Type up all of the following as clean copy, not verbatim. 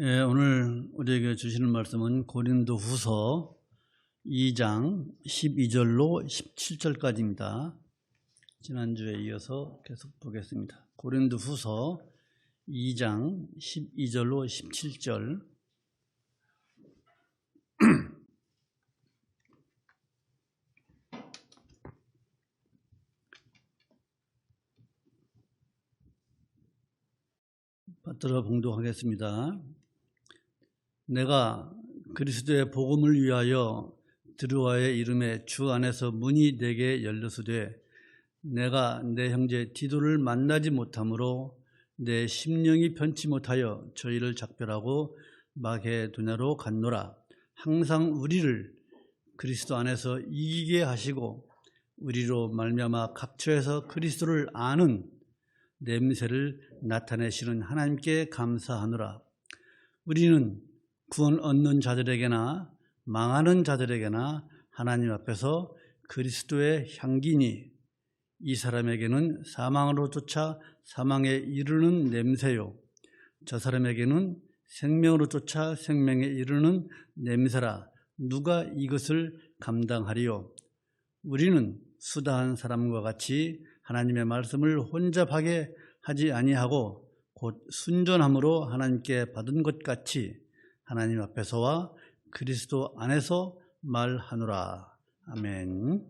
오늘 우리에게 주시는 말씀은 고린도후서 2장 12절로 17절까지입니다. 지난주에 이어서 계속 보겠습니다. 고린도후서 2장 12절로 17절. 받들어 봉독하겠습니다. 내가 그리스도의 복음을 위하여 드로아의 이름에 주 안에서 문이 내게 열렸으되 내가 내 형제 디도를 만나지 못하므로 내 심령이 편치 못하여 저희를 작별하고 마게도냐로 갔노라. 항상 우리를 그리스도 안에서 이기게 하시고 우리로 말미암아 각처에서 그리스도를 아는 냄새를 나타내시는 하나님께 감사하노라. 우리는 구원 얻는 자들에게나 망하는 자들에게나 하나님 앞에서 그리스도의 향기니 이 사람에게는 사망으로 쫓아 사망에 이르는 냄새요 저 사람에게는 생명으로 쫓아 생명에 이르는 냄새라. 누가 이것을 감당하리요? 우리는 수다한 사람과 같이 하나님의 말씀을 혼잡하게 하지 아니하고 곧 순전함으로 하나님께 받은 것 같이 하나님 앞에서와 그리스도 안에서 말하노라. 아멘.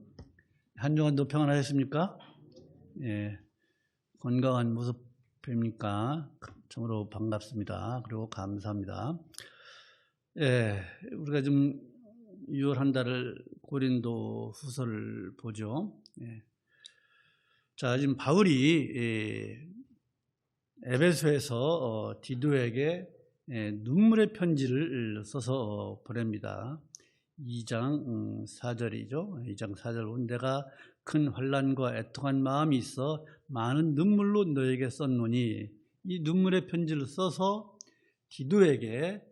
한 주간도 평안하셨습니까? 예, 건강한 모습 뵙니까 참으로 반갑습니다. 그리고 감사합니다. 예, 우리가 지금 6월 한 달을 고린도 후서를 보죠. 예. 자, 지금 바울이 에베소에서 디도에게 눈물의 편지를 써서 보냅니다. 2장 4절이죠. 2장 4절. 내가 큰 환난과 애통한 마음이 있어 많은 눈물로 너에게 썼노니, 이 눈물의 편지를 써서 디도에게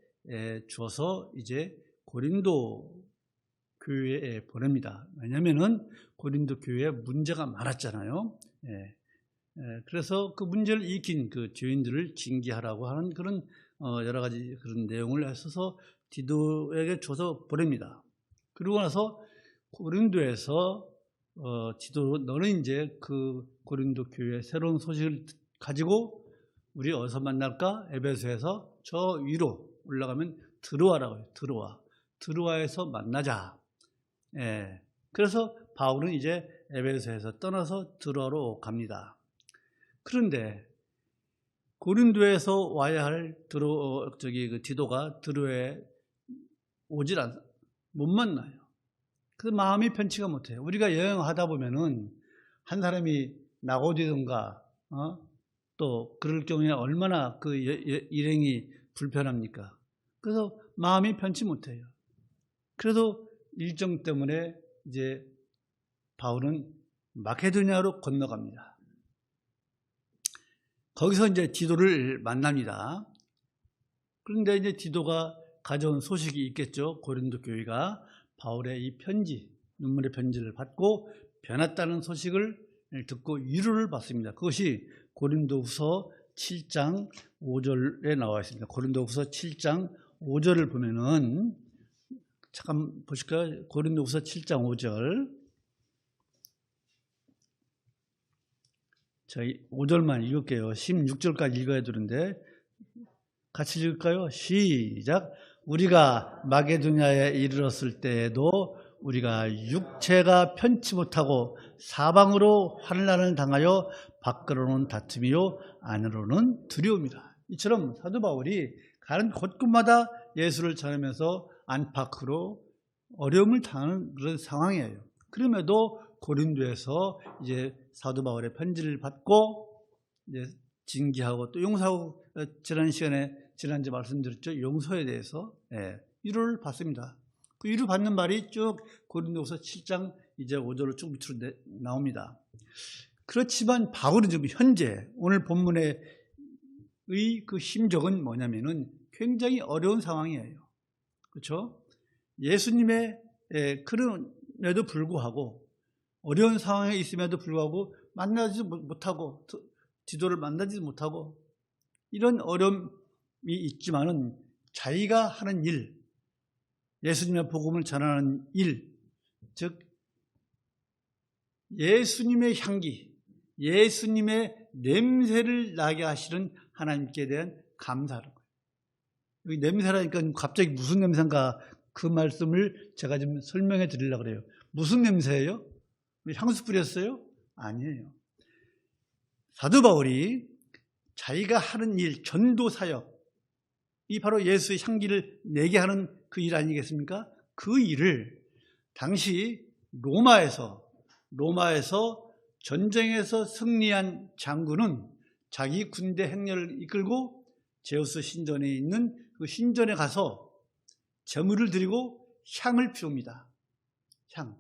주어서 이제 고린도 교회에 보냅니다. 왜냐하면은 고린도 교회에 문제가 많았잖아요. 그래서 그 문제를 일으킨 그 죄인들을 징계하라고 하는 그런 여러 가지 그런 내용을 써서 디도에게 줘서 보냅니다. 그러고 나서 고린도에서 디도, 너는 이제 그 고린도 교회의 새로운 소식을 가지고 우리 어디서 만날까? 에베소에서 저 위로 올라가면 드로아라고 해요. 드로아에서 만나자. 그래서 바울은 이제 에베소에서 떠나서 드로아로 갑니다. 그런데 고린도에서 와야 할 디도가 드로아에 못 만나요. 그래서 마음이 편치가 못해요. 우리가 여행하다 보면은 한 사람이 낙오되든가 또 그럴 경우에 얼마나 그 일행이 불편합니까? 그래서 마음이 편치 못해요. 그래도 일정 때문에 이제 바울은 마케도니아로 건너갑니다. 거기서 이제 디도를 만납니다. 그런데 이제 디도가 가져온 소식이 있겠죠. 고린도 교회가 바울의 이 편지, 눈물의 편지를 받고 변했다는 소식을 듣고 위로를 받습니다. 그것이 고린도후서 7장 5절에 나와 있습니다. 고린도후서 7장 5절을 보면은 잠깐 보실까요? 고린도후서 7장 5절. 저희 5절만 읽을게요. 16절까지 읽어야 되는데 같이 읽을까요? 시작. 우리가 마게도냐에 이르렀을 때에도 우리가 육체가 편치 못하고 사방으로 환난을 당하여 밖으로는 다툼이요 안으로는 두려움이라. 이처럼 사도 바울이 가는 곳곳마다 예수를 전하면서 안팎으로 어려움을 당하는 그런 상황이에요. 그럼에도 고린도에서 이제 사도 바울의 편지를 받고 이제 징계하고 또 용서하고, 지난주에 말씀드렸죠. 용서에 대해서 위로를 받습니다. 그 위로 받는 말이 쭉 고린도후서 7장 이제 5절로 쭉 밑으로 나옵니다. 그렇지만 바울은 지금 현재 오늘 본문의 그 심정은 뭐냐면은 굉장히 어려운 상황이에요. 그렇죠? 예수님의 그럼에도 불구하고 어려운 상황에 있음에도 불구하고 만나지 못하고 디도를 만나지 못하고 이런 어려움이 있지만은 자기가 하는 일, 예수님의 복음을 전하는 일, 즉 예수님의 향기, 예수님의 냄새를 나게 하시는 하나님께 대한 감사하는 거예요. 여기 냄새라니까 갑자기 무슨 냄새인가, 그 말씀을 제가 좀 설명해 드리려고 그래요. 무슨 냄새예요? 향수 뿌렸어요? 아니에요. 사도 바울이 자기가 하는 일, 전도 사역, 이 바로 예수의 향기를 내게 하는 그 일 아니겠습니까? 그 일을 당시 로마에서 전쟁에서 승리한 장군은 자기 군대 행렬을 이끌고 제우스 신전에 있는 그 신전에 가서 제물을 드리고 향을 피웁니다. 향.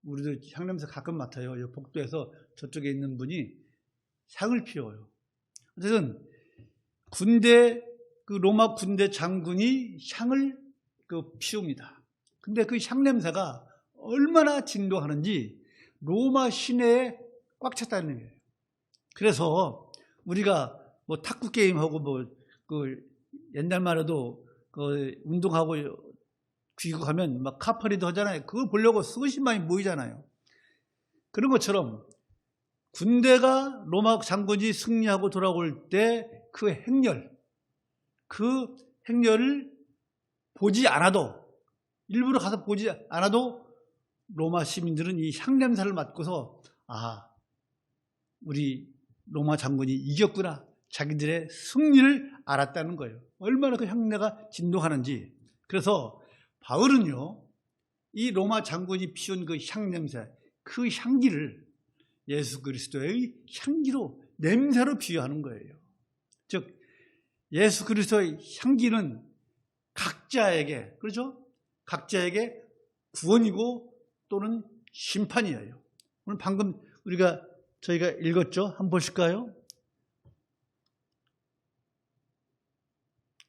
우리도 향냄새 가끔 맡아요. 이 복도에서 저쪽에 있는 분이 향을 피워요. 어쨌든 그 로마 군대 장군이 향을 피웁니다. 근데 그 향 냄새가 얼마나 진동하는지 로마 시내에 꽉 찼다는 거예요. 그래서 우리가 뭐 탁구 게임하고 옛날만 해도 운동하고 귀국하면 막 카퍼리도 하잖아요. 그걸 보려고 수십만이 모이잖아요. 그런 것처럼 군대가 로마 장군이 승리하고 돌아올 때 그 행렬을 보지 않아도, 일부러 가서 보지 않아도 로마 시민들은 이 향냄새를 맡고서 우리 로마 장군이 이겼구나, 자기들의 승리를 알았다는 거예요. 얼마나 그 향내가 진동하는지. 그래서 바울은요, 이 로마 장군이 피운 그 향냄새, 그 향기를 예수 그리스도의 향기로, 냄새로 비유하는 거예요. 즉 예수 그리스도의 향기는 각자에게, 그렇죠? 각자에게 구원이고 또는 심판이에요. 오늘 방금 저희가 읽었죠? 한번 보실까요?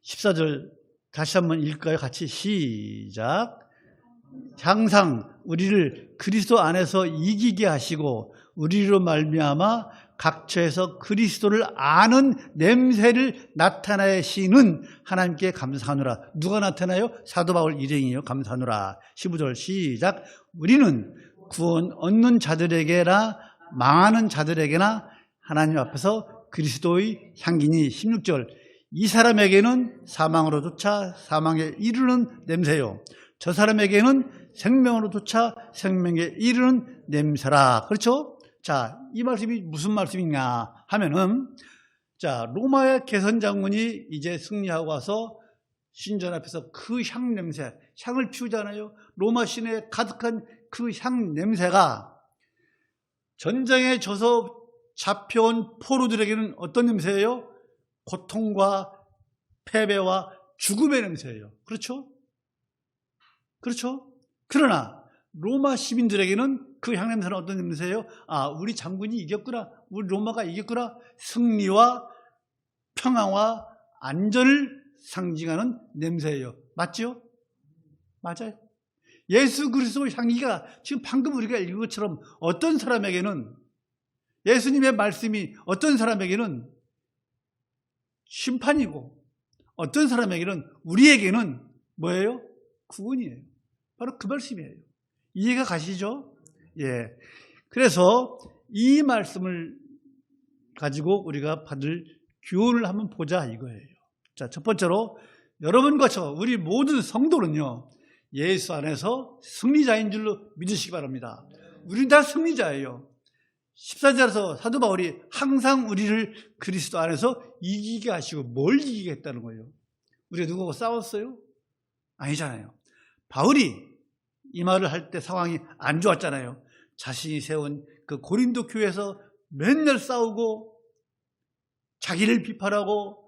14절 다시 한번 읽을까요? 같이 시작. 항상 우리를 그리스도 안에서 이기게 하시고 우리로 말미암아 각처에서 그리스도를 아는 냄새를 나타내시는 하나님께 감사하노라. 누가 나타나요? 사도 바울 일행이에요. 감사하노라. 15절 시작. 우리는 구원 얻는 자들에게나 망하는 자들에게나 하나님 앞에서 그리스도의 향기니. 16절. 이 사람에게는 사망으로 쫓아 사망에 이르는 냄새요, 저 사람에게는 생명으로 쫓아 생명에 이르는 냄새라. 그렇죠? 자, 이 말씀이 무슨 말씀이냐 하면은, 자, 로마의 개선 장군이 이제 승리하고 와서 신전 앞에서 그 향 냄새, 향을 피우잖아요. 로마 시내에 가득한 그 향 냄새가 전쟁에 져서 잡혀온 포로들에게는 어떤 냄새예요? 고통과 패배와 죽음의 냄새예요. 그렇죠? 그렇죠? 그러나 로마 시민들에게는 그 향냄새는 어떤 냄새예요? 우리 장군이 이겼구나, 우리 로마가 이겼구나, 승리와 평화와 안전을 상징하는 냄새예요. 맞죠? 맞아요. 예수 그리스도의 향기가 지금 방금 우리가 읽은 것처럼 어떤 사람에게는, 예수님의 말씀이 어떤 사람에게는 심판이고 어떤 사람에게는, 우리에게는 뭐예요? 구원이에요. 바로 그 말씀이에요. 이해가 가시죠? 예. 그래서 이 말씀을 가지고 우리가 받을 교훈을 한번 보자 이거예요. 자, 첫 번째로 여러분과 우리 모든 성도는요, 예수 안에서 승리자인 줄로 믿으시기 바랍니다. 우리는 다 승리자예요. 14절에서 사도 바울이 항상 우리를 그리스도 안에서 이기게 하시고, 뭘 이기게 했다는 거예요? 우리가 누구하고 싸웠어요? 아니잖아요. 바울이 이 말을 할 때 상황이 안 좋았잖아요. 자신이 세운 그 고린도 교회에서 맨날 싸우고 자기를 비판하고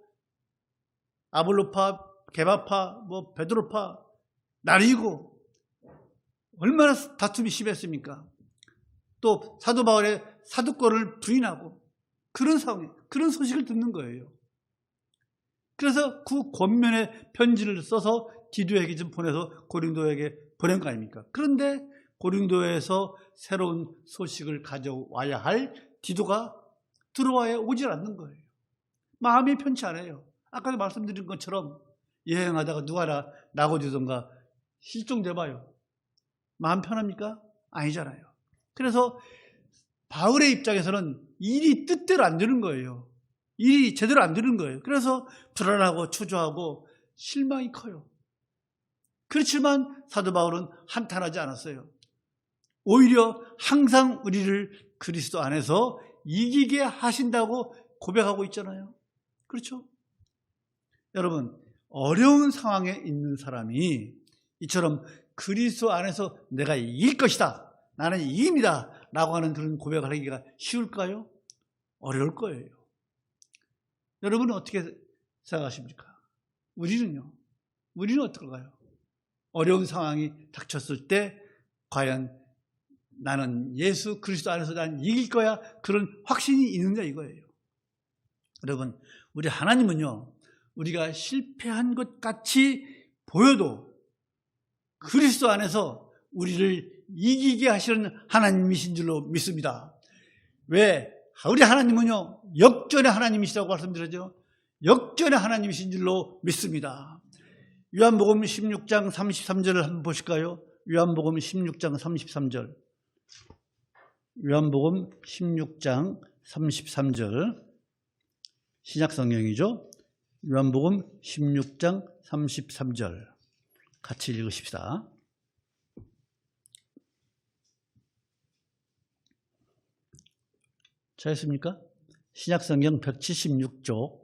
아볼로파, 게바파, 베드로파 나뉘고 얼마나 다툼이 심했습니까? 또 사도 바울의 사도권을 부인하고 그런 상황에, 그런 소식을 듣는 거예요. 그래서 그 권면의 편지를 써서 디도에게 좀 보내서 고린도에게 보낸 거 아닙니까? 그런데 고린도에서 새로운 소식을 가져와야 할 디도가 들어와야 오질 않는 거예요. 마음이 편치 않아요. 아까도 말씀드린 것처럼 여행하다가 누가 나고지던가 실종돼봐요. 마음 편합니까? 아니잖아요. 그래서 바울의 입장에서는 일이 뜻대로 안 되는 거예요. 일이 제대로 안 되는 거예요. 그래서 불안하고 초조하고 실망이 커요. 그렇지만 사도 바울은 한탄하지 않았어요. 오히려 항상 우리를 그리스도 안에서 이기게 하신다고 고백하고 있잖아요. 그렇죠? 여러분, 어려운 상황에 있는 사람이 이처럼 그리스도 안에서 내가 이길 것이다, 나는 이깁니다 라고 하는 그런 고백을 하기가 쉬울까요? 어려울 거예요. 여러분은 어떻게 생각하십니까? 우리는 어떨까요? 어려운 상황이 닥쳤을 때 과연 나는 예수 그리스도 안에서 난 이길 거야, 그런 확신이 있느냐 이거예요. 여러분, 우리 하나님은요, 우리가 실패한 것 같이 보여도 그리스도 안에서 우리를 이기게 하시는 하나님이신 줄로 믿습니다. 왜? 우리 하나님은요, 역전의 하나님이시라고 말씀드렸죠. 역전의 하나님이신 줄로 믿습니다. 요한복음 16장 33절을 한번 보실까요? 요한복음 16장 33절. 요한복음 16장 33절. 신약성경이죠. 요한복음 16장 33절. 같이 읽으십시다. 잘했습니까? 신약성경 176쪽.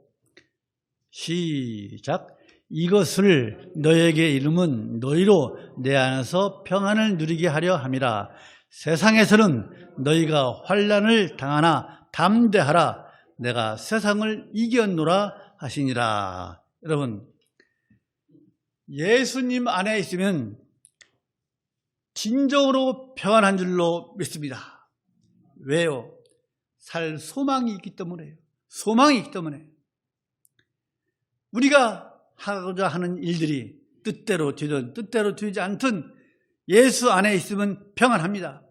시작. 이것을 너에게 이름은 너희로 내 안에서 평안을 누리게 하려 함이라. 세상에서는 너희가 환난을 당하나 담대하라. 내가 세상을 이겼노라 하시니라. 여러분, 예수님 안에 있으면 진정으로 평안한 줄로 믿습니다. 왜요? 살 소망이 있기 때문에요. 소망이 있기 때문에. 우리가 하고자 하는 일들이 뜻대로 되든 뜻대로 되지 않든 예수 안에 있으면 평안합니다.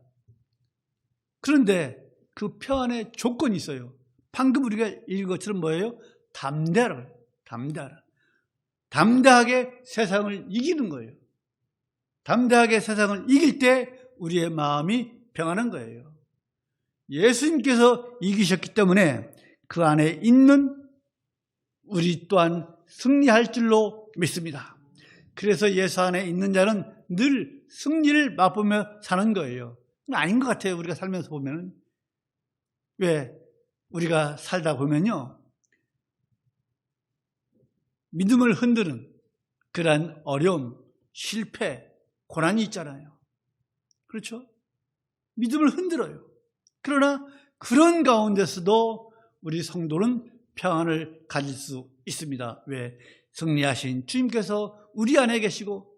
그런데 그 평안의 조건이 있어요. 방금 우리가 읽은 것처럼 뭐예요? 담대하라. 담대하게 세상을 이기는 거예요. 담대하게 세상을 이길 때 우리의 마음이 평안한 거예요. 예수님께서 이기셨기 때문에 그 안에 있는 우리 또한 승리할 줄로 믿습니다. 그래서 예수 안에 있는 자는 늘 승리를 맛보며 사는 거예요. 아닌 것 같아요. 우리가 살면서 보면. 왜? 우리가 살다 보면요, 믿음을 흔드는 그러한 어려움, 실패, 고난이 있잖아요. 그렇죠? 믿음을 흔들어요. 그러나 그런 가운데서도 우리 성도는 평안을 가질 수 있습니다. 왜? 승리하신 주님께서 우리 안에 계시고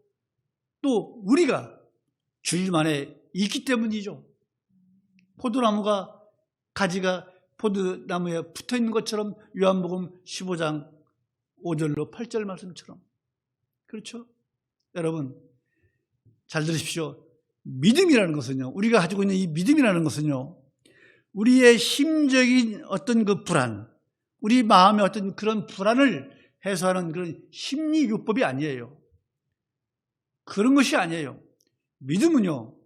또 우리가 주님 안에 있기 때문이죠. 포도나무가 가지가 포도나무에 붙어 있는 것처럼 요한복음 15장 5절로 8절 말씀처럼. 그렇죠? 여러분, 잘 들으십시오. 믿음이라는 것은요, 우리가 가지고 있는 이 믿음이라는 것은요, 우리의 심적인 어떤 그 불안, 우리 마음의 어떤 그런 불안을 해소하는 그런 심리요법이 아니에요. 그런 것이 아니에요. 믿음은요,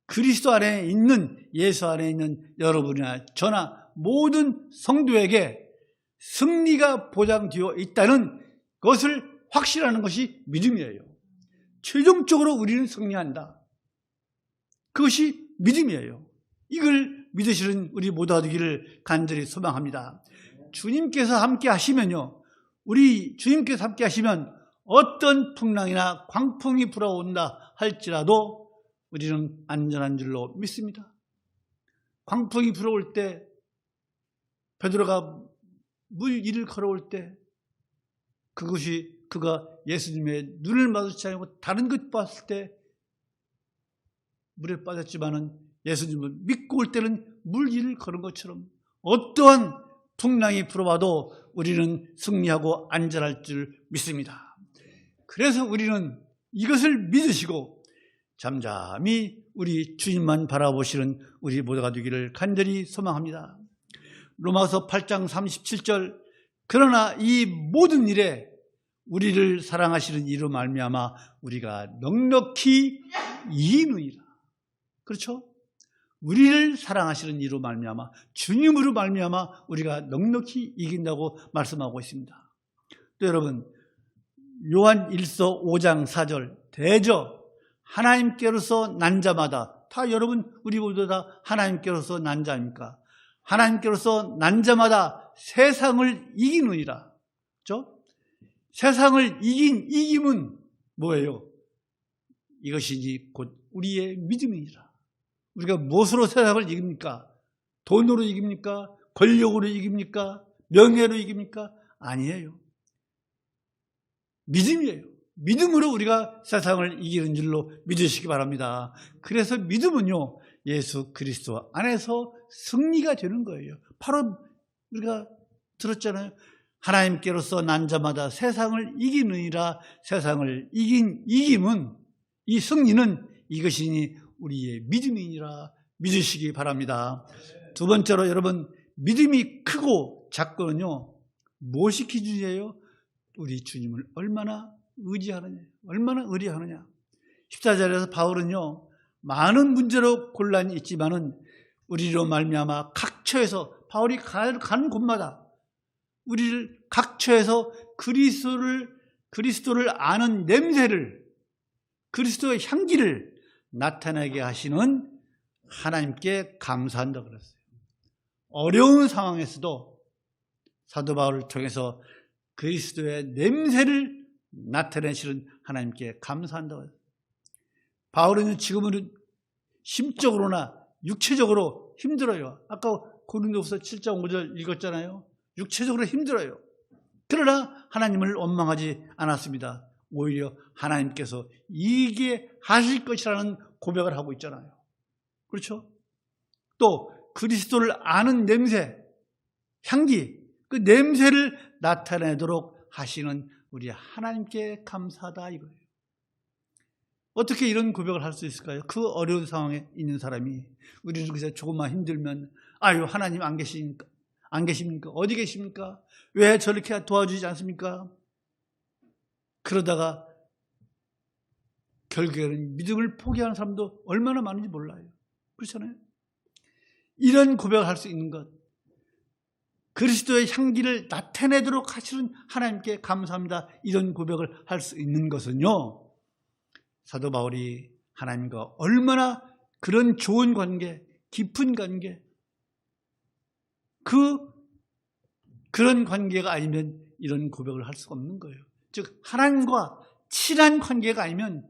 그리스도 안에 있는, 예수 안에 있는 여러분이나 저나 모든 성도에게 승리가 보장되어 있다는 것을 확신하는 것이 믿음이에요. 최종적으로 우리는 승리한다. 그것이 믿음이에요. 이걸 믿으시는 우리 모두가 되기를 간절히 소망합니다. 주님께서 함께 하시면요, 우리 주님께서 함께 하시면 어떤 풍랑이나 광풍이 불어온다 할지라도 우리는 안전한 줄로 믿습니다. 광풍이 불어올 때, 베드로가 물 위를 걸어올 때 그가 예수님의 눈을 마주치지 않고 다른 것 봤을 때 물에 빠졌지만은 예수님을 믿고 올 때는 물 위를 걸은 것처럼 어떠한 풍랑이 불어와도 우리는 승리하고 안전할 줄 믿습니다. 그래서 우리는 이것을 믿으시고 잠잠히 우리 주님만 바라보시는 우리 모두가 되기를 간절히 소망합니다. 로마서 8장 37절, 그러나 이 모든 일에 우리를 사랑하시는 이로 말미암아 우리가 넉넉히 이기느니라. 그렇죠? 우리를 사랑하시는 이로 말미암아, 주님으로 말미암아 우리가 넉넉히 이긴다고 말씀하고 있습니다. 또 여러분, 요한 1서 5장 4절, 대저 하나님께로서 난 자마다, 다 여러분 우리 모두 다 하나님께로서 난 자입니까? 하나님께로서 난 자마다 세상을 이기느니라. 그렇죠? 세상을 이김은 뭐예요? 이것이니 곧 우리의 믿음이니라. 우리가 무엇으로 세상을 이깁니까? 돈으로 이깁니까? 권력으로 이깁니까? 명예로 이깁니까? 아니에요. 믿음이에요. 믿음으로 우리가 세상을 이기는 줄로 믿으시기 바랍니다. 그래서 믿음은요, 예수 그리스도 안에서 승리가 되는 거예요. 바로 우리가 들었잖아요. 하나님께로서 난 자마다 세상을 이기느니라. 세상을 이김은, 이 승리는 이것이니 우리의 믿음이니라 믿으시기 바랍니다. 두 번째로 여러분, 믿음이 크고 작고는요, 무엇이 기준이에요? 우리 주님을 얼마나 의지하느냐, 얼마나 의리하느냐. 14절에서 바울은요, 많은 문제로 곤란이 있지만은 우리로 말미암아 각 처에서, 바울이 가는 곳마다 우리를 각 처에서 그리스도를 아는 냄새를, 그리스도의 향기를 나타나게 하시는 하나님께 감사한다고 그랬어요. 어려운 상황에서도 사도 바울을 통해서 그리스도의 냄새를 나타내시는 하나님께 감사한다고 했어요. 바울은 지금은 심적으로나 육체적으로 힘들어요. 아까 고린도후서 7장 5절 읽었잖아요. 육체적으로 힘들어요. 그러나 하나님을 원망하지 않았습니다. 오히려 하나님께서 이기게 하실 것이라는 고백을 하고 있잖아요. 그렇죠? 또 그리스도를 아는 냄새, 향기, 그 냄새를 나타내도록 하시는 우리 하나님께 감사하다 이거예요. 어떻게 이런 고백을 할 수 있을까요? 그 어려운 상황에 있는 사람이, 우리는 그래서 조금만 힘들면 아유 하나님 안 계십니까? 어디 계십니까? 왜 저렇게 도와주지 않습니까? 그러다가 결국에는 믿음을 포기하는 사람도 얼마나 많은지 몰라요. 그렇잖아요? 이런 고백을 할 수 있는 것, 그리스도의 향기를 나타내도록 하시는 하나님께 감사합니다. 이런 고백을 할 수 있는 것은요, 사도 바울이 하나님과 얼마나 그런 좋은 관계, 깊은 관계, 그런 관계가 아니면 이런 고백을 할 수가 없는 거예요. 즉 하나님과 친한 관계가 아니면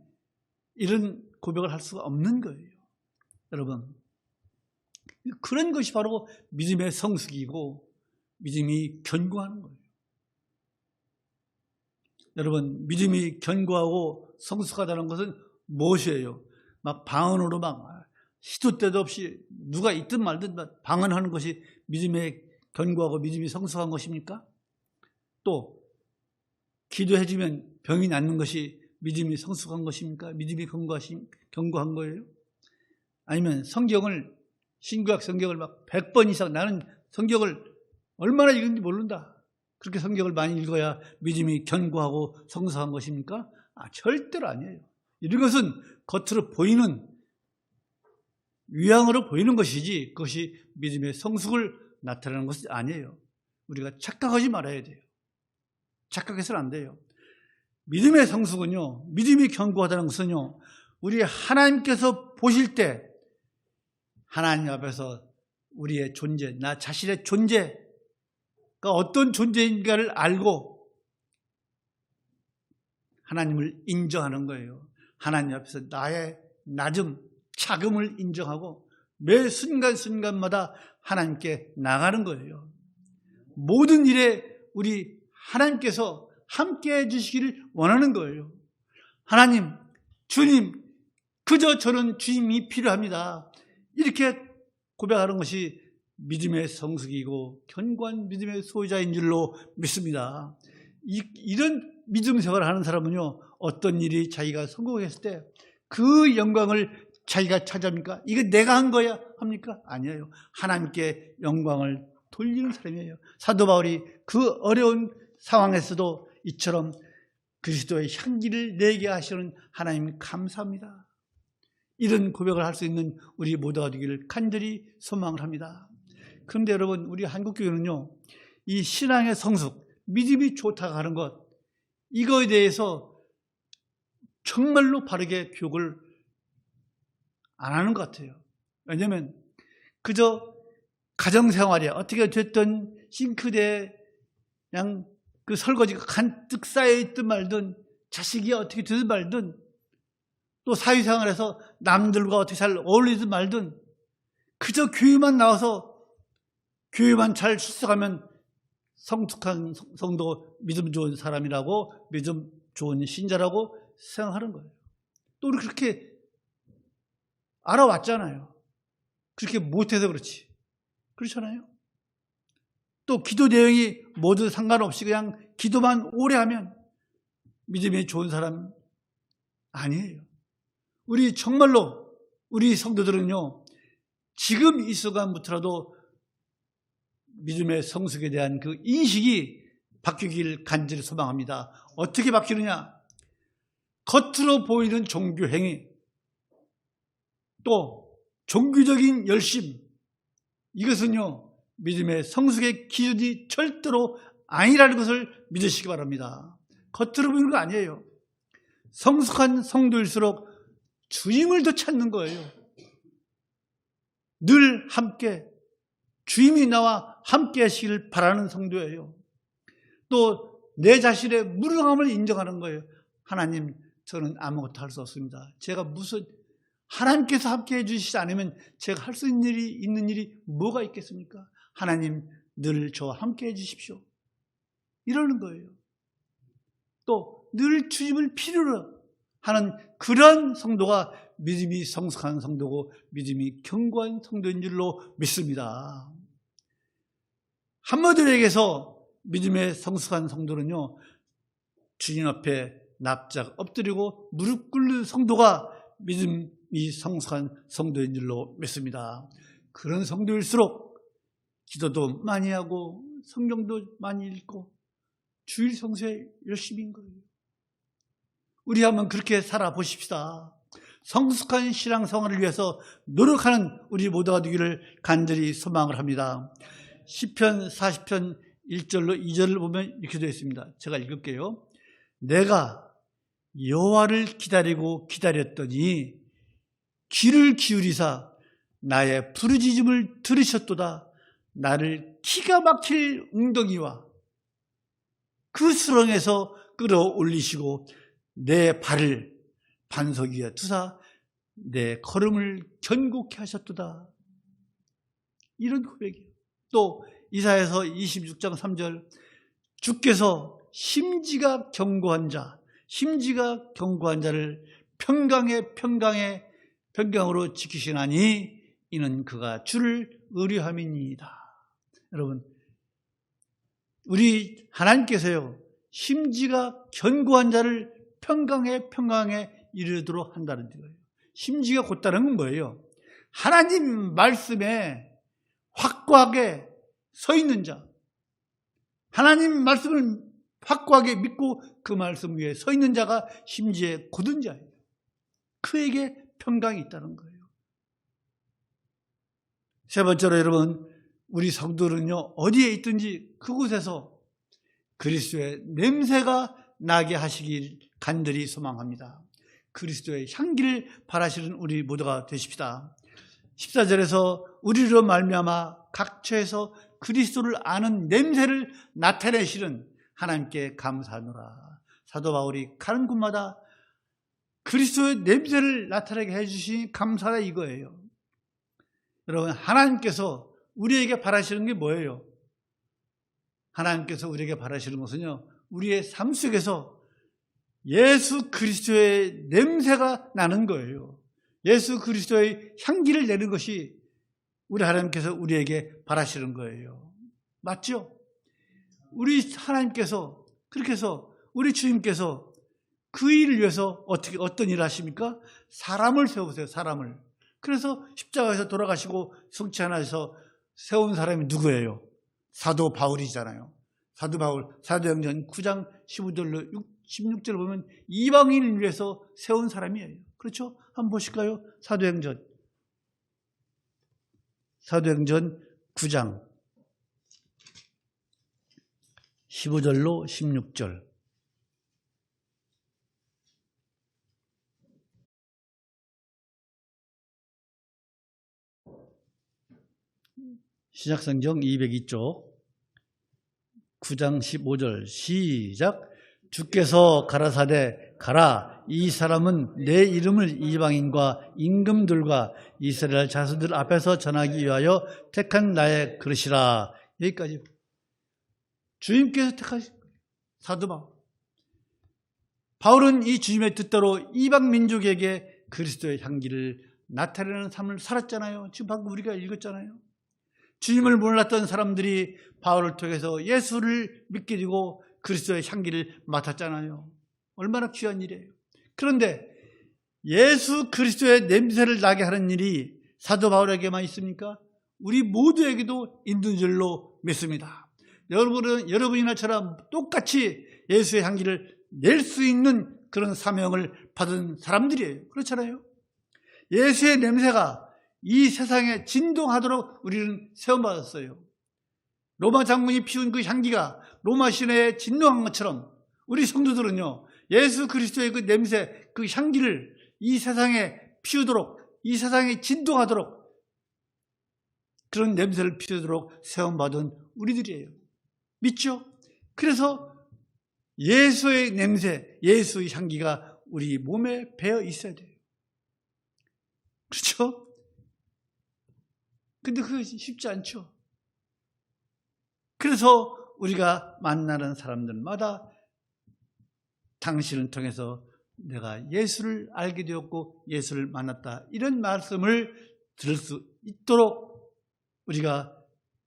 이런 고백을 할 수가 없는 거예요. 여러분, 그런 것이 바로 믿음의 성숙이고 믿음이 견고하는 거예요. 여러분, 믿음이 견고하고 성숙하다는 것은 무엇이에요? 막 방언으로 막 시도 때도 없이 누가 있든 말든 방언하는 것이 믿음의 견고하고 믿음이 성숙한 것입니까? 또 기도해주면 병이 낫는 것이 믿음이 성숙한 것입니까? 믿음이 견고한 거예요? 아니면 신구약 성경을 막 100번 이상, 나는 성경을 얼마나 읽는지 모른다, 그렇게 성경을 많이 읽어야 믿음이 견고하고 성숙한 것입니까? 절대로 아니에요. 이런 것은 겉으로 보이는, 위양으로 보이는 것이지 그것이 믿음의 성숙을 나타내는 것이 아니에요. 우리가 착각하지 말아야 돼요. 착각해서는 안 돼요. 믿음의 성숙은요, 믿음이 견고하다는 것은요, 우리 하나님께서 보실 때 하나님 앞에서 우리의 존재, 나 자신의 존재가 어떤 존재인가를 알고 하나님을 인정하는 거예요. 하나님 앞에서 나의 낮음, 자금을 인정하고 매 순간순간마다 하나님께 나가는 거예요. 모든 일에 우리 하나님께서 함께 해주시기를 원하는 거예요. 하나님, 주님, 그저 저는 주님이 필요합니다. 이렇게 고백하는 것이 믿음의 성숙이고 견고한 믿음의 소유자인 줄로 믿습니다. 이런 믿음 생활을 하는 사람은요, 어떤 일이 자기가 성공했을 때 그 영광을 자기가 차지합니까? 이거 내가 한 거야 합니까? 아니에요. 하나님께 영광을 돌리는 사람이에요. 사도 바울이 그 어려운 상황에서도 이처럼 그리스도의 향기를 내게 하시는 하나님 감사합니다. 이런 고백을 할 수 있는 우리 모두가 되기를 간절히 소망을 합니다. 그런데 여러분, 우리 한국교회는요, 이 신앙의 성숙, 믿음이 좋다고 하는 것, 이거에 대해서 정말로 바르게 교육을 안 하는 것 같아요. 왜냐하면 그저 가정생활에 어떻게 됐든 싱크대에 그냥 그 설거지가 간뜩 쌓여있든 말든, 자식이 어떻게 되든 말든, 또 사회생활에서 남들과 어떻게 잘 어울리든 말든, 그저 교회만 나와서 교회만 잘 출석하면 성숙한 성도, 믿음 좋은 사람이라고, 믿음 좋은 신자라고 생각하는 거예요. 또 우리 그렇게 알아왔잖아요. 그렇게 못해서 그렇지. 그렇잖아요. 또 기도 내용이 모두 상관없이 그냥 기도만 오래 하면 믿음이 좋은 사람 아니에요. 우리 정말로 우리 성도들은요, 지금 이 순간부터라도 믿음의 성숙에 대한 그 인식이 바뀌길 간절히 소망합니다. 어떻게 바뀌느냐? 겉으로 보이는 종교 행위, 또 종교적인 열심, 이것은요, 믿음의 성숙의 기준이 절대로 아니라는 것을 믿으시기 바랍니다. 겉으로 보이는 거 아니에요. 성숙한 성도일수록 주님을 더 찾는 거예요. 늘 함께 주님이 나와 함께 하시길 바라는 성도예요. 또 내 자신의 무능함을 인정하는 거예요. 하나님, 저는 아무것도 할 수 없습니다. 제가 무슨, 하나님께서 함께 해주시지 않으면 제가 할 수 있는 일이 뭐가 있겠습니까? 하나님, 늘 저와 함께 해주십시오. 이러는 거예요. 또 늘 주님을 필요로 하는 그런 성도가 믿음이 성숙한 성도고 믿음이 견고한 성도인 줄로 믿습니다. 한마디로 얘기해서 믿음의 성숙한 성도는요, 주님 앞에 납작 엎드리고 무릎 꿇는 성도가 믿음이 성숙한 성도인 줄로 믿습니다. 그런 성도일수록 기도도 많이 하고 성경도 많이 읽고 주일 성수에 열심인 거예요. 우리 한번 그렇게 살아보십시다. 성숙한 신앙생활을 위해서 노력하는 우리 모두가 되기를 간절히 소망을 합니다. 시편 40편 1절로 2절을 보면 이렇게 되어 있습니다. 제가 읽을게요. 내가 여호와를 기다리고 기다렸더니 귀를 기울이사 나의 부르짖음을 들으셨도다. 나를 기가 막힐 웅덩이와 그 수렁에서 끌어올리시고 내 발을 반석 위에 두사 내 걸음을 견고케 하셨도다. 이런 고백이에요. 또 이사야서 26장 3절, 주께서 심지가 견고한 자를 평강으로 지키시나니 이는 그가 주를 의뢰함이니이다. 여러분, 우리 하나님께서요, 심지가 견고한 자를 평강에 이르도록 한다는 거예요. 심지가 곧다는 건 뭐예요? 하나님 말씀에 확고하게 서 있는 자, 하나님 말씀을 확고하게 믿고 그 말씀 위에 서 있는 자가 심지에 곧은 자예요. 그에게 평강이 있다는 거예요. 세 번째로 여러분, 우리 성도는요, 어디에 있든지 그곳에서 그리스도의 냄새가 나게 하시길 간절히 소망합니다. 그리스도의 향기를 바라시는 우리 모두가 되십시다. 14절에서 우리로 말미암아 각처에서 그리스도를 아는 냄새를 나타내시는 하나님께 감사하노라. 사도 바울이 가는 곳마다 그리스도의 냄새를 나타내게 해주시니 감사가 이거예요. 여러분, 하나님께서 우리에게 바라시는 게 뭐예요? 하나님께서 우리에게 바라시는 것은요, 우리의 삶 속에서 예수 그리스도의 냄새가 나는 거예요. 예수 그리스도의 향기를 내는 것이 우리 하나님께서 우리에게 바라시는 거예요. 맞죠? 우리 하나님께서, 그렇게 해서 우리 주님께서 그 일을 위해서 어떤 일을 하십니까? 사람을 세우세요, 사람을. 그래서 십자가에서 돌아가시고 성취 하나에서 세운 사람이 누구예요? 사도 바울이잖아요. 사도 바울, 사도행전 9장 15절로 16절을 보면 이방인을 위해서 세운 사람이에요. 그렇죠? 한번 보실까요? 사도행전 9장 15절로 16절. 신약성경 202쪽 9장 15절 시작. 주께서 가라사대 가라, 이 사람은 내 이름을 이방인과 임금들과 이스라엘 자손들 앞에서 전하기 위하여 택한 나의 그릇이라. 여기까지. 주님께서 택하신 사도 바울. 바울은 이 주님의 뜻대로 이방 민족에게 그리스도의 향기를 나타내는 삶을 살았잖아요. 지금 방금 우리가 읽었잖아요. 주님을 몰랐던 사람들이 바울을 통해서 예수를 믿게 되고 그리스도의 향기를 맡았잖아요. 얼마나 귀한 일이에요. 그런데 예수 그리스도의 냄새를 나게 하는 일이 사도 바울에게만 있습니까? 우리 모두에게도 있는 줄로 믿습니다. 여러분이나 저랑 똑같이 예수의 향기를 낼 수 있는 그런 사명을 받은 사람들이에요. 그렇잖아요. 예수의 냄새가 이 세상에 진동하도록 우리는 세움받았어요. 로마 장군이 피운 그 향기가 로마 시내에 진동한 것처럼 우리 성도들은요, 예수 그리스도의 그 냄새, 그 향기를 이 세상에 피우도록, 이 세상에 진동하도록, 그런 냄새를 피우도록 세움받은 우리들이에요. 믿죠? 그래서 예수의 냄새, 예수의 향기가 우리 몸에 배어 있어야 돼요. 그렇죠? 근데 그것이 쉽지 않죠. 그래서 우리가 만나는 사람들마다 당신을 통해서 내가 예수를 알게 되었고 예수를 만났다, 이런 말씀을 들을 수 있도록 우리가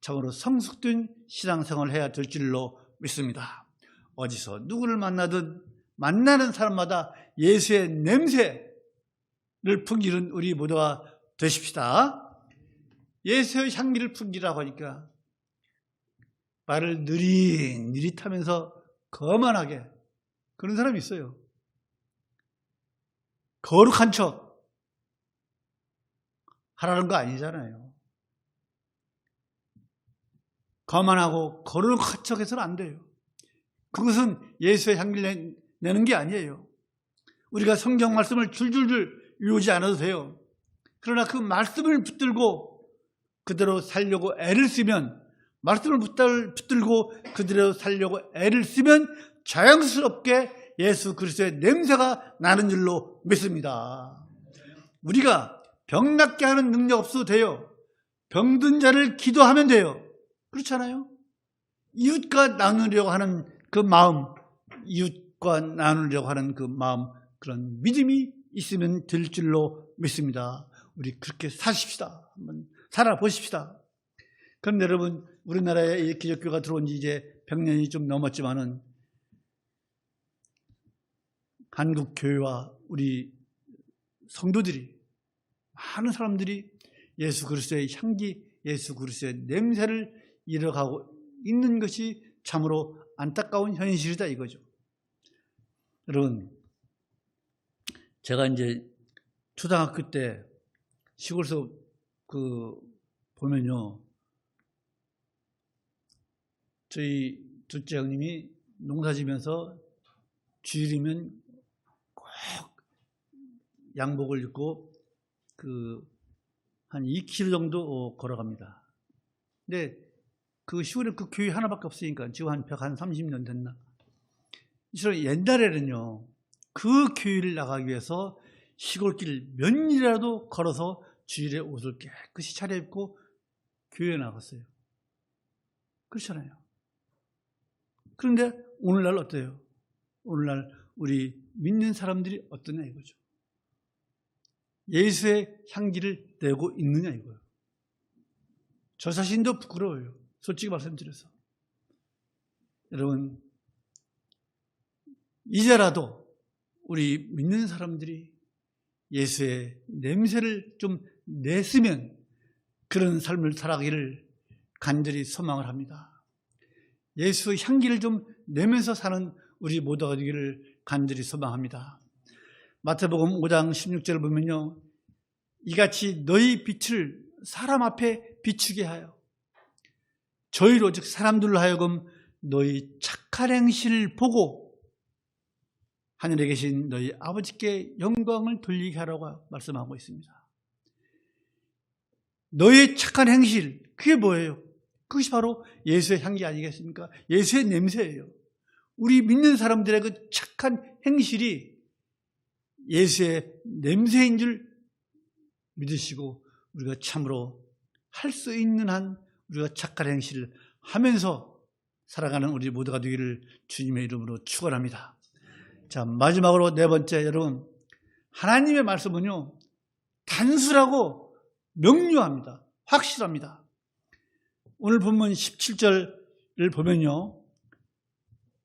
참으로 성숙된 신앙생활을 해야 될 줄로 믿습니다. 어디서 누구를 만나든 만나는 사람마다 예수의 냄새를 풍기는 우리 모두가 되십시다. 예수의 향기를 풍기라고 하니까 말을 느릿느릿하면서 거만하게 그런 사람이 있어요. 거룩한 척 하라는 거 아니잖아요. 거만하고 거룩한 척 해서는 안 돼요. 그것은 예수의 향기를 내는 게 아니에요. 우리가 성경 말씀을 줄줄줄 외우지 않아도 돼요. 그러나 그 말씀을 붙들고 그대로 살려고 애를 쓰면, 말씀을 붙들고 그대로 살려고 애를 쓰면 자연스럽게 예수 그리스도의 냄새가 나는 줄로 믿습니다. 우리가 병 낫게 하는 능력 없어도 돼요. 병든 자를 기도하면 돼요. 그렇잖아요. 이웃과 나누려고 하는 그 마음, 이웃과 나누려고 하는 그 마음, 그런 믿음이 있으면 될 줄로 믿습니다. 우리 그렇게 사십시다. 한번 살아보십시다. 그런데 여러분, 우리나라에 이 기독교가 들어온 지 이제 100년이 좀 넘었지만은 한국 교회와 우리 성도들이, 많은 사람들이 예수 그리스도의 향기, 예수 그리스도의 냄새를 잃어가고 있는 것이 참으로 안타까운 현실이다 이거죠. 여러분, 제가 이제 초등학교 때 시골에서 보면요, 저희 둘째 형님이 농사 지면서 주일이면 꼭 양복을 입고 한 2km 정도 걸어갑니다. 근데 그 시골에 그 교회 하나밖에 없으니까 지금 한 30년 됐나. 옛날에는요, 그 교회를 나가기 위해서 시골길 몇 리라도 걸어서 주일에 옷을 깨끗이 차려입고 교회에 나갔어요. 그렇잖아요. 그런데 오늘날 어때요? 오늘날 우리 믿는 사람들이 어떠냐 이거죠. 예수의 향기를 내고 있느냐 이거예요. 저 자신도 부끄러워요. 솔직히 말씀드려서. 여러분, 이제라도 우리 믿는 사람들이 예수의 냄새를 좀 냈으면 그런 삶을 살아가기를 간절히 소망을 합니다. 예수의 향기를 좀 내면서 사는 우리 모두가 되기를 간절히 소망합니다. 마태복음 5장 16절을 보면요, 이같이 너희 빛을 사람 앞에 비추게 하여 저희로, 즉 사람들로 하여금 너희 착한 행실을 보고 하늘에 계신 너희 아버지께 영광을 돌리게 하라고 말씀하고 있습니다. 너희의 착한 행실, 그게 뭐예요? 그것이 바로 예수의 향기 아니겠습니까? 예수의 냄새예요. 우리 믿는 사람들의 그 착한 행실이 예수의 냄새인 줄 믿으시고 우리가 참으로 할 수 있는 한 우리가 착한 행실을 하면서 살아가는 우리 모두가 되기를 주님의 이름으로 축원합니다. 자, 마지막으로 네 번째, 여러분, 하나님의 말씀은요 단순하고 명료합니다. 확실합니다. 오늘 본문 17절을 보면요,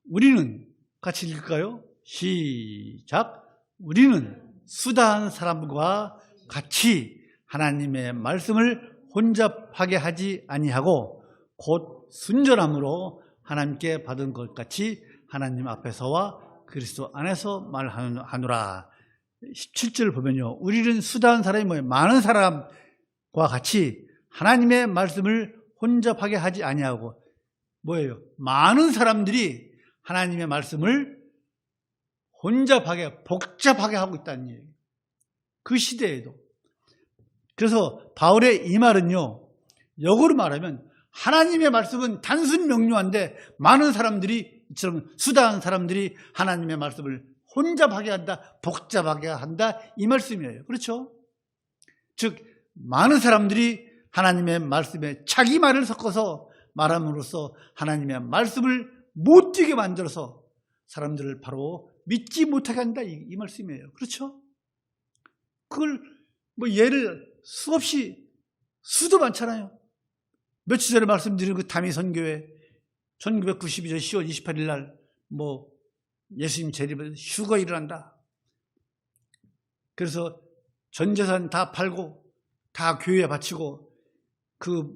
우리는, 같이 읽을까요? 시작. 우리는 수다한 사람과 같이 하나님의 말씀을 혼잡하게 하지 아니하고 곧 순전함으로 하나님께 받은 것 같이 하나님 앞에서와 그리스도 안에서 말하노라. 17절 보면요, 우리는 수다한 사람이 뭐예요? 많은 사람과 같이 하나님의 말씀을 혼잡하게 하지 아니하고, 뭐예요? 많은 사람들이 하나님의 말씀을 혼잡하게, 복잡하게 하고 있다는 얘기예요. 그 시대에도. 그래서 바울의 이 말은요, 역으로 말하면 하나님의 말씀은 단순 명료한데 많은 사람들이, 이처럼 수다한 사람들이 하나님의 말씀을 혼잡하게 한다, 복잡하게 한다, 이 말씀이에요. 그렇죠? 즉 많은 사람들이 하나님의 말씀에 자기 말을 섞어서 말함으로써 하나님의 말씀을 못 듣게 만들어서 사람들을 바로 믿지 못하게 한다, 이 말씀이에요. 그렇죠? 그걸 뭐 예를 수없이, 수도 많잖아요. 며칠 전에 말씀드린 그 다미 선교회 1992년 10월 28일 날 뭐 예수님 재림에서 휴거 일어난다. 그래서 전 재산 다 팔고 다 교회에 바치고 그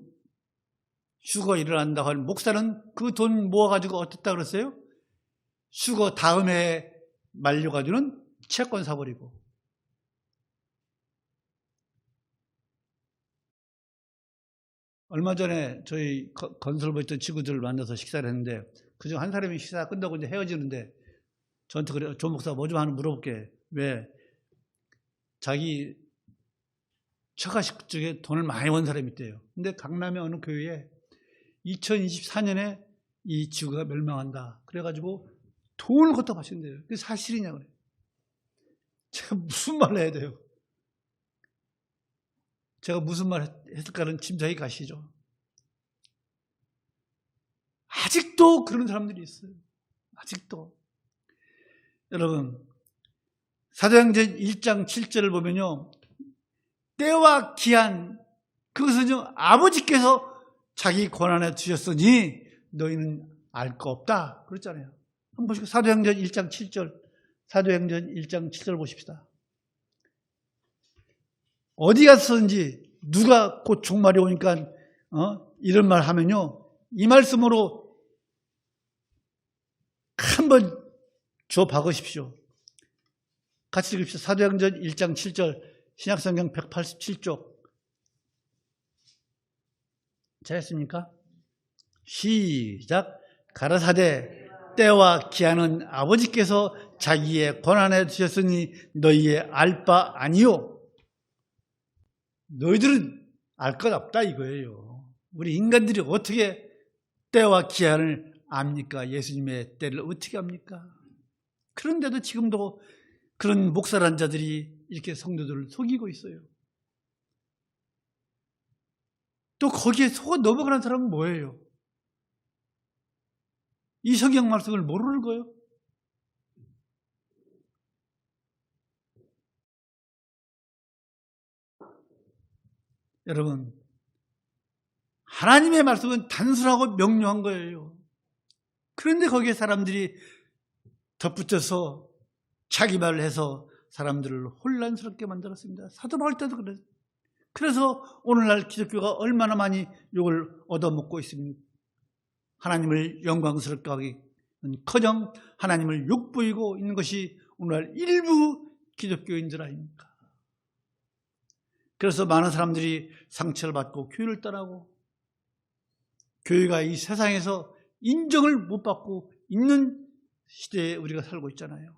휴거 일어난다고 하는 목사는 그 돈 모아가지고 어땠다 그랬어요? 휴거 다음 해에 말려가지고는 채권 사버리고. 얼마 전에 저희 건설부에 있던 친구들을 만나서 식사를 했는데 그중 한 사람이 식사 끝나고 이제 헤어지는데 저한테 그래, 조 목사 뭐 좀 하나 물어볼게. 왜? 자기 처가식 쪽에 돈을 많이 번 사람이 있대요. 근데 강남의 어느 교회에 2024년에 이 지구가 멸망한다. 그래가지고 돈을 걷다 바친대요. 그게 사실이냐 그래. 제가 무슨 말을 해야 돼요? 제가 무슨 말 했을까는 짐작이 가시죠. 아직도 그런 사람들이 있어요. 아직도. 여러분, 사도행전 1장 7절을 보면요, 때와 기한, 그것은요 아버지께서 자기 권한에 두셨으니 너희는 알 거 없다 그랬잖아요. 한번 보시고 사도행전 1장 7절, 사도행전 1장 7절 보십시다. 어디 갔었는지 누가 곧 종말이 오니까 이런 말 하면요, 이 말씀으로 한번 줘 박으십시오. 같이 읽읍시다. 사도행전 1장 7절, 신약성경 187쪽. 잘했습니까? 시작. 가라사대 때와 기한은 아버지께서 자기의 권한에 두셨으니 너희의 알 바 아니요. 너희들은 알 것 없다 이거예요. 우리 인간들이 어떻게 때와 기한을 압니까? 예수님의 때를 어떻게 압니까? 그런데도 지금도 그런 목사란 자들이 이렇게 성도들을 속이고 있어요. 또 거기에 속아 넘어가는 사람은 뭐예요? 이 성경 말씀을 모르는 거예요? 여러분, 하나님의 말씀은 단순하고 명료한 거예요. 그런데 거기에 사람들이 덧붙여서 자기 말을 해서 사람들을 혼란스럽게 만들었습니다. 사도 바울 때도 그래요. 그래서 오늘날 기독교가 얼마나 많이 욕을 얻어먹고 있습니까? 하나님을 영광스럽게 하기는커녕 하나님을 욕보이고 있는 것이 오늘날 일부 기독교인들 아닙니까? 그래서 많은 사람들이 상처를 받고 교회를 떠나고 교회가 이 세상에서 인정을 못 받고 있는 시대에 우리가 살고 있잖아요.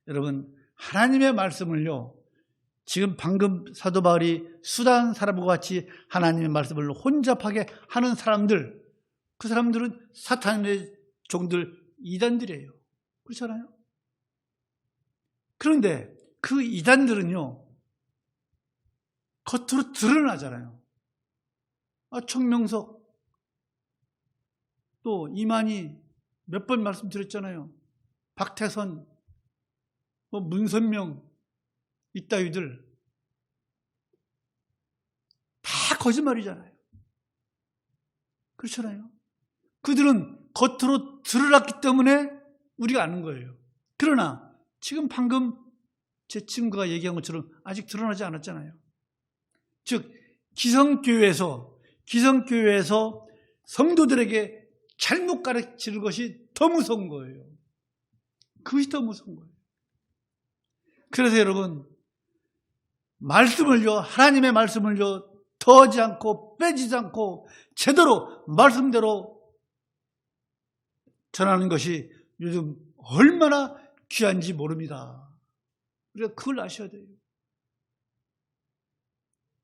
여러분, 하나님의 말씀을요, 지금 방금 사도 바울이 수단 사람과 같이 하나님의 말씀을 혼잡하게 하는 사람들, 그 사람들은 사탄의 종들, 이단들이에요. 그렇잖아요? 그런데 그 이단들은요, 겉으로 드러나잖아요. 청명석, 또 이만희 몇 번 말씀드렸잖아요. 박태선, 문선명, 이따위들 다 거짓말이잖아요. 그렇잖아요. 그들은 겉으로 드러났기 때문에 우리가 아는 거예요. 그러나 지금 방금 제 친구가 얘기한 것처럼 아직 드러나지 않았잖아요. 즉 기성교회에서 성도들에게 잘못 가르치는 것이 더 무서운 거예요. 그것이 더 무서운 거예요. 그래서 여러분, 말씀을요, 하나님의 말씀을요, 더하지 않고 빼지지 않고 제대로 말씀대로 전하는 것이 요즘 얼마나 귀한지 모릅니다. 우리가 그걸 아셔야 돼요.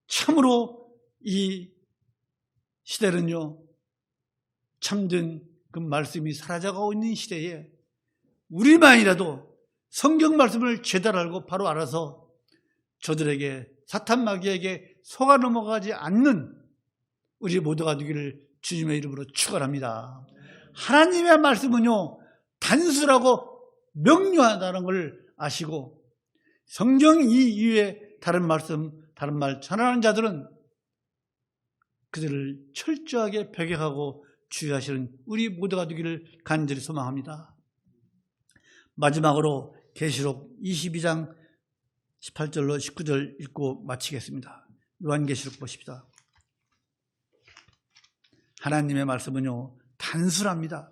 참으로 이 시대는요, 참된 그 말씀이 사라져가고 있는 시대에 우리만이라도 성경 말씀을 제대로 알고 바로 알아서 저들에게, 사탄 마귀에게 속아 넘어가지 않는 우리 모두가 되기를 주님의 이름으로 축원합니다. 하나님의 말씀은요, 단순하고 명료하다는 걸 아시고 성경 이외에 다른 말씀, 다른 말 전하는 자들은 그들을 철저하게 배격하고 주의하시는 우리 모두가 되기를 간절히 소망합니다. 마지막으로 계시록 22장 18절로 19절 읽고 마치겠습니다. 요한계시록 보십시다. 하나님의 말씀은요, 단순합니다.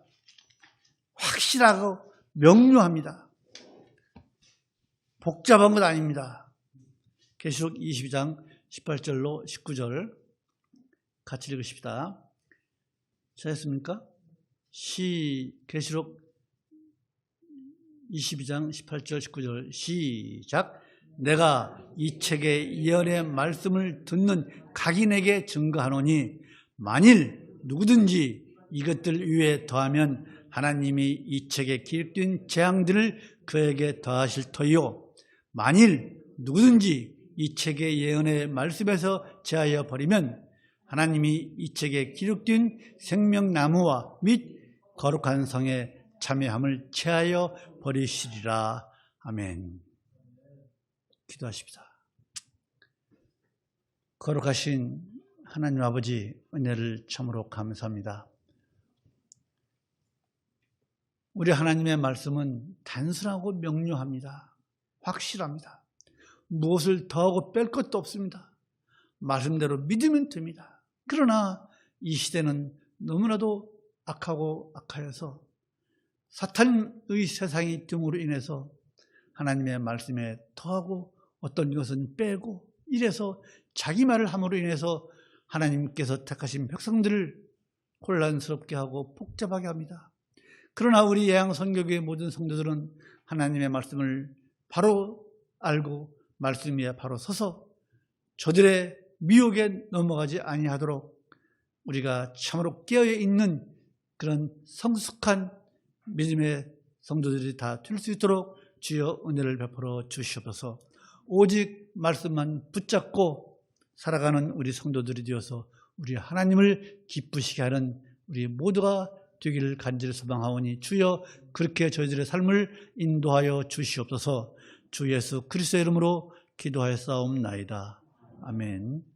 확실하고 명료합니다. 복잡한 것 아닙니다. 계시록 22장 18절로 19절 같이 읽으십시다. 잘했습니까? 계시록 22장 18절 19절 시작. 내가 이 책의 예언의 말씀을 듣는 각인에게 증거하노니 만일 누구든지 이것들 위에 더하면 하나님이 이 책에 기록된 재앙들을 그에게 더하실 터이요 만일 누구든지 이 책의 예언의 말씀에서 제하여 버리면 하나님이 이 책에 기록된 생명나무와 및 거룩한 성의 참여함을 제하여 버리시리라. 아멘. 기도하십시다. 거룩하신 하나님 아버지, 은혜를 참으로 감사합니다. 우리 하나님의 말씀은 단순하고 명료합니다. 확실합니다. 무엇을 더하고 뺄 것도 없습니다. 말씀대로 믿으면 됩니다. 그러나 이 시대는 너무나도 악하고 악하여서 사탄의 세상이 됨으로 인해서 하나님의 말씀에 더하고 어떤 것은 빼고 이래서 자기 말을 함으로 인해서 하나님께서 택하신 백성들을 혼란스럽게 하고 복잡하게 합니다. 그러나 우리 예양선교교의 모든 성도들은 하나님의 말씀을 바로 알고 말씀 위에 바로 서서 저들의 미혹에 넘어가지 아니하도록 우리가 참으로 깨어있는 그런 성숙한 믿음의 성도들이 다 될 수 있도록 주여 은혜를 베풀어 주시옵소서. 오직 말씀만 붙잡고 살아가는 우리 성도들이 되어서 우리 하나님을 기쁘시게 하는 우리 모두가 되기를 간절히 소망하오니 주여 그렇게 저희들의 삶을 인도하여 주시옵소서. 주 예수 그리스도의 이름으로 기도하였사옵나이다. 아멘.